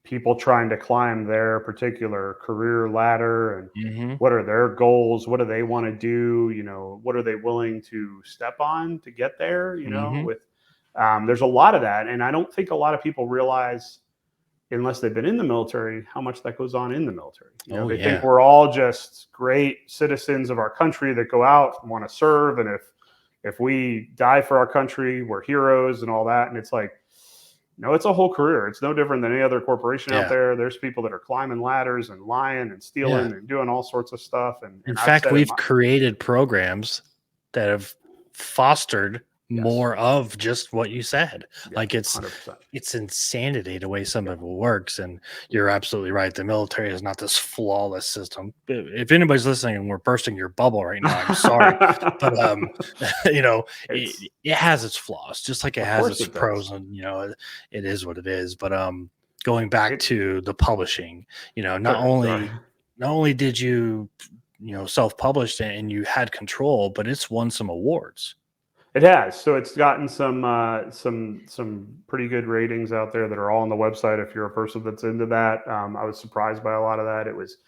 people trying to climb their particular career ladder, and what are their goals? What do they want to do? You know, what are they willing to step on to get there? You know, with there's a lot of that. And I don't think a lot of people realize, unless they've been in the military, how much that goes on in the military. You know, they think we're all just great citizens of our country that go out and want to serve. And if we die for our country, we're heroes and all that. And it's like, no, it's a whole career. It's no different than any other corporation out there. There's people that are climbing ladders and lying and stealing and doing all sorts of stuff. And in fact, we've created programs that have fostered more of just what you said. Like it's 100%. It's insanity the way some of it works. And you're absolutely right. The military is not this flawless system. If anybody's listening and we're bursting your bubble right now, I'm sorry. But you know, it has its flaws, just like it has its pros, and you know, it is what it is. But going back to the publishing, you know, not only did you self-published and you had control, but it's won some awards. It has. So it's gotten some pretty good ratings out there that are all on the website. If you're a person that's into that, I was surprised by a lot of that. It was,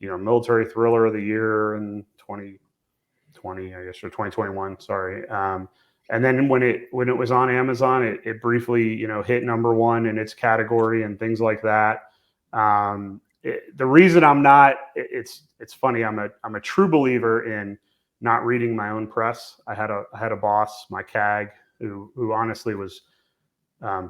military thriller of the year in 2020, I guess, or 2021. Sorry. And then when it was on Amazon, it briefly, hit #1 in its category and things like that. The reason I'm not, it's funny. I'm a true believer in not reading my own press. I had a boss, my CAG, who honestly was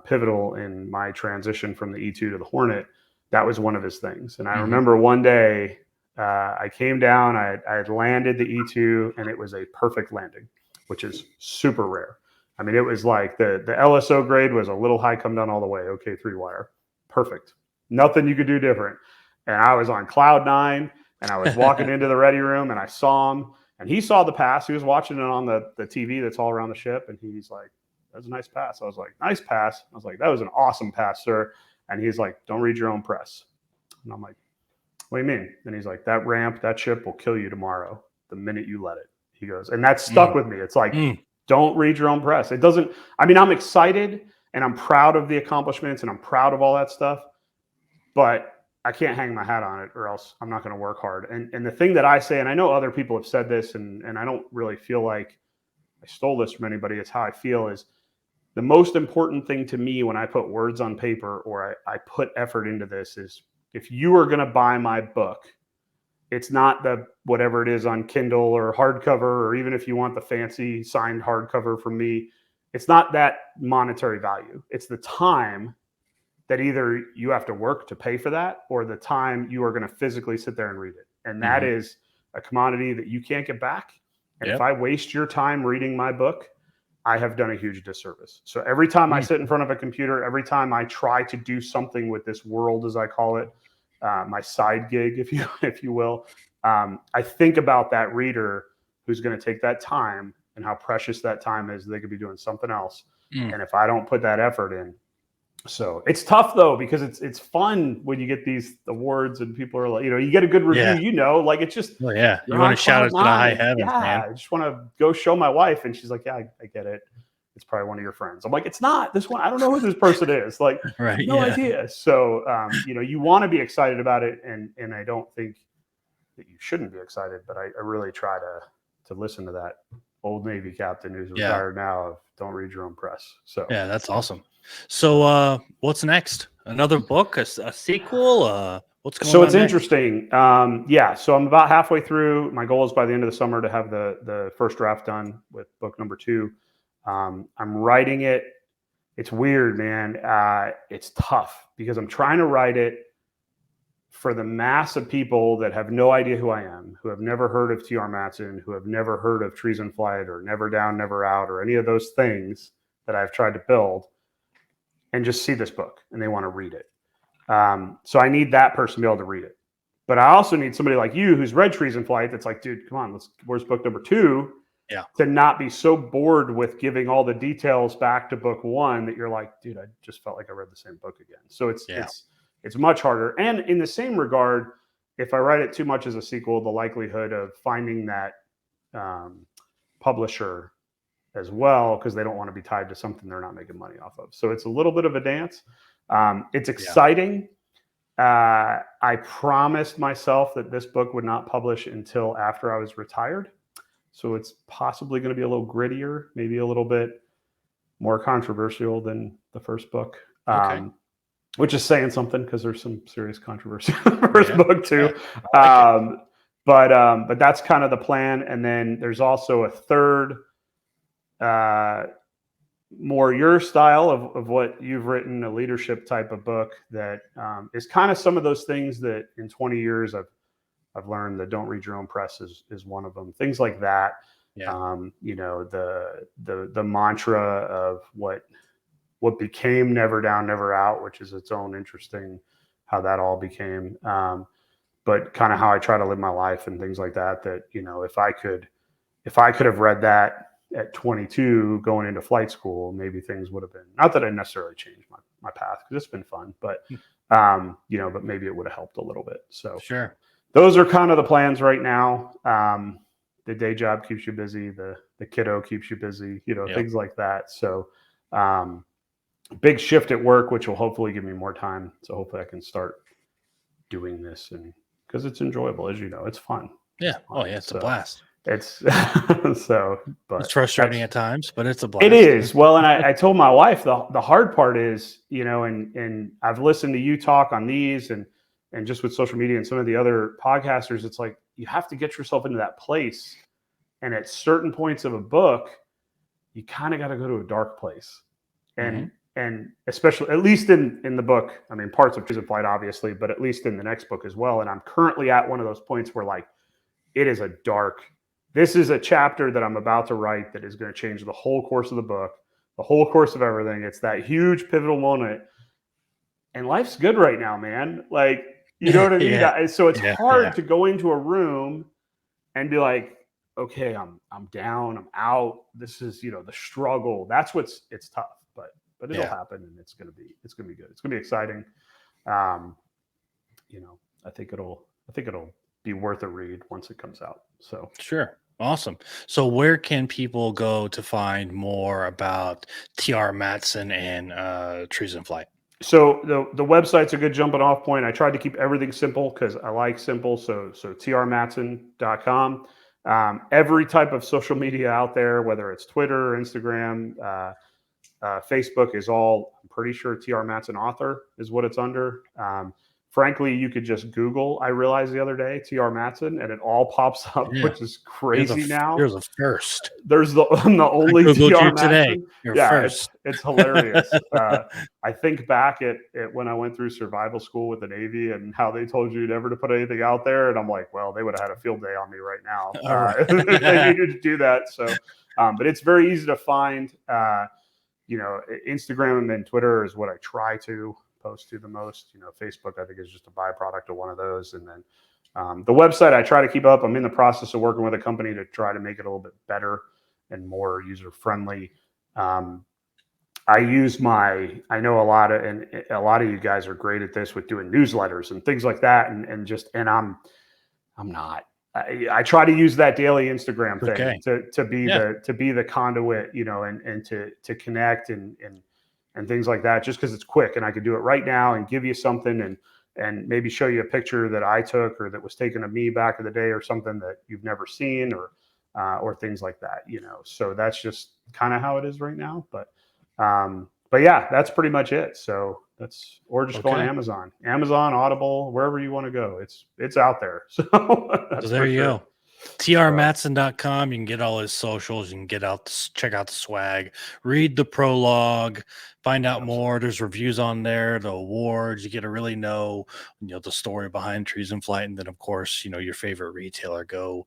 pivotal in my transition from the E2 to the Hornet. That was one of his things. And I remember one day I came down, I had landed the E2, and it was a perfect landing, which is super rare. I mean, it was like the LSO grade was a little high, come down all the way. Okay, 3-wire. Perfect. Nothing you could do different. And I was on cloud 9, and I was walking into the ready room, and I saw him. And he saw the pass. He was watching it on the TV that's all around the ship. And he's like, "That's a nice pass." I was like, "Nice pass." I was like, "That was an awesome pass, sir." And he's like, "Don't read your own press." And I'm like, "What do you mean?" And he's like, "That ramp, that ship will kill you tomorrow the minute you let it." He goes, and that stuck with me. It's like, don't read your own press. It doesn't, I mean, I'm excited and I'm proud of the accomplishments and I'm proud of all that stuff, but I can't hang my hat on it, or else I'm not going to work hard. And the thing that I say, and I know other people have said this, and I don't really feel like I stole this from anybody, it's how I feel, is the most important thing to me when I put words on paper or I put effort into this is, if you are going to buy my book, it's not the whatever it is on Kindle or hardcover, or even if you want the fancy signed hardcover from me, it's not that monetary value. It's the time that either you have to work to pay for that, or the time you are going to physically sit there and read it. And that is a commodity that you can't get back. And if I waste your time reading my book, I have done a huge disservice. So every time I sit in front of a computer, every time I try to do something with this world, as I call it, my side gig, if you will, I think about that reader who's going to take that time and how precious that time is. They could be doing something else. And if I don't put that effort in, so it's tough though, because it's fun when you get these awards and people are like, you get a good review, like it's just, you want to shout out to the high heavens, man. I just want to go show my wife, and she's like, "Yeah, I get it. It's probably one of your friends." I'm like, "It's not this one. I don't know who this person is." Like, no idea. So, you want to be excited about it, and I don't think that you shouldn't be excited, but I really try to listen to that old Navy captain who's retired now of don't read your own press. So yeah, that's awesome. So what's next? Another book, a sequel? What's going on? So it's interesting. So I'm about halfway through. My goal is by the end of the summer to have the first draft done with book number 2. I'm writing it. It's weird, man. It's tough because I'm trying to write it for the mass of people that have no idea who I am, who have never heard of TR Matson, who have never heard of Treason Flight or Never Down, Never Out, or any of those things that I've tried to build, and just see this book and they want to read it. So I need that person to be able to read it. But I also need somebody like you who's read Treason Flight that's like, dude, come on, where's book number 2? Yeah. To not be so bored with giving all the details back to book 1 that you're like, dude, I just felt like I read the same book again. So it's much harder. And in the same regard, if I write it too much as a sequel, the likelihood of finding that publisher as well, because they don't want to be tied to something they're not making money off of. So it's a little bit of a dance. It's exciting. I promised myself that this book would not publish until after I was retired. So it's possibly going to be a little grittier, maybe a little bit more controversial than the first book. Which is saying something, because there's some serious controversy in the first book too. But that's kind of the plan. And then there's also a third, more your style of what you've written, a leadership type of book that is kind of some of those things that in 20 years I've learned that don't read your own press is one of them. Things like that. You know, the mantra of what became Never Down, Never Out, which is its own interesting how that all became. But kind of how I try to live my life and things like that, that, you know, if I could have read that at 22 going into flight school, maybe things would have been, not that I necessarily changed my path, because it's been fun, but, you know, but maybe it would have helped a little bit. So those are kind of the plans right now. The day job keeps you busy. The kiddo keeps you busy, you know, things like that. So, big shift at work, which will hopefully give me more time. So hopefully I can start doing this, and because it's enjoyable, as you know, it's fun. Yeah. It's a blast. It's so, but it's frustrating at times, but it's a blast. It is. Well, and I told my wife the hard part is, you know, and I've listened to you talk on these and just with social media and some of the other podcasters, it's like you have to get yourself into that place. And at certain points of a book, you kind of got to go to a dark place. And especially, at least in the book, I mean, parts of Treason Flight, obviously, but at least in the next book as well. And I'm currently at one of those points where, like, it is this is a chapter that I'm about to write that is going to change the whole course of the book, the whole course of everything. It's that huge pivotal moment. And life's good right now, man. Like, you know what I mean? So it's hard to go into a room and be like, okay, I'm down, I'm out. This is, you know, the struggle. It's tough, but it'll happen, and it's gonna be good. It's gonna be exciting. You know, I think it'll be worth a read once it comes out. So awesome. So where can people go to find more about TR Matson and Treason Flight? So the website's a good jumping off point. I tried to keep everything simple because I like simple. So trmatson.com. Every type of social media out there, whether it's Twitter, Instagram, Facebook, is all, I'm pretty sure, TR Matson author is what it's under. Frankly, you could just Google, I realized the other day, TR Matson, and it all pops up, which is crazy now. There's a first. I'm the only TR Matson. Today. First. It's hilarious. I think back at when I went through survival school with the Navy and how they told you never to put anything out there. And I'm like, well, they would have had a field day on me right now. They needed to do that. So, but it's very easy to find. You know, Instagram and Twitter is what I try to post to the most. You know, Facebook, I think, is just a byproduct of one of those. And then the website I try to keep up. I'm in the process of working with a company to try to make it a little bit better and more user friendly. I know a lot of you guys are great at this with doing newsletters and things like that. And I'm not. I try to use that daily Instagram thing to be the conduit, you know, and to connect and things like that, just because it's quick and I could do it right now and give you something and maybe show you a picture that I took or that was taken of me back in the day or something that you've never seen or things like that, you know. So that's just kind of how it is right now. But yeah, that's pretty much it. So or just go on Amazon, Audible, wherever you want to go. It's out there. So there you go. trmatson.com. You can get all his socials. You can check out the swag, read the prologue, find out more. There's reviews on there, the awards. You get to really know, you know, the story behind Treason Flight. And then, of course, you know, your favorite retailer, go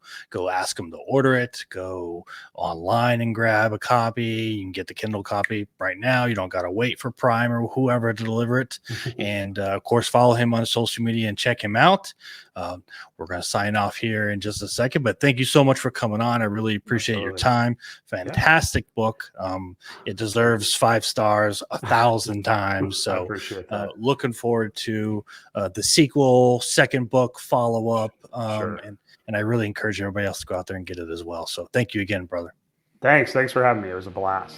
ask them to order it. Go online and grab a copy. You can get the Kindle copy right now. You don't got to wait for Prime or whoever to deliver it. And of course, follow him on social media and check him out. We're going to sign off here in just a second, but thank you so much for coming on. I really appreciate your time. Fantastic book. It deserves 5 stars 1,000 times. So I appreciate that. looking forward to the sequel, second book, follow-up. And I really encourage everybody else to go out there and get it as well. So thank you again, brother. Thanks for having me. It was a blast.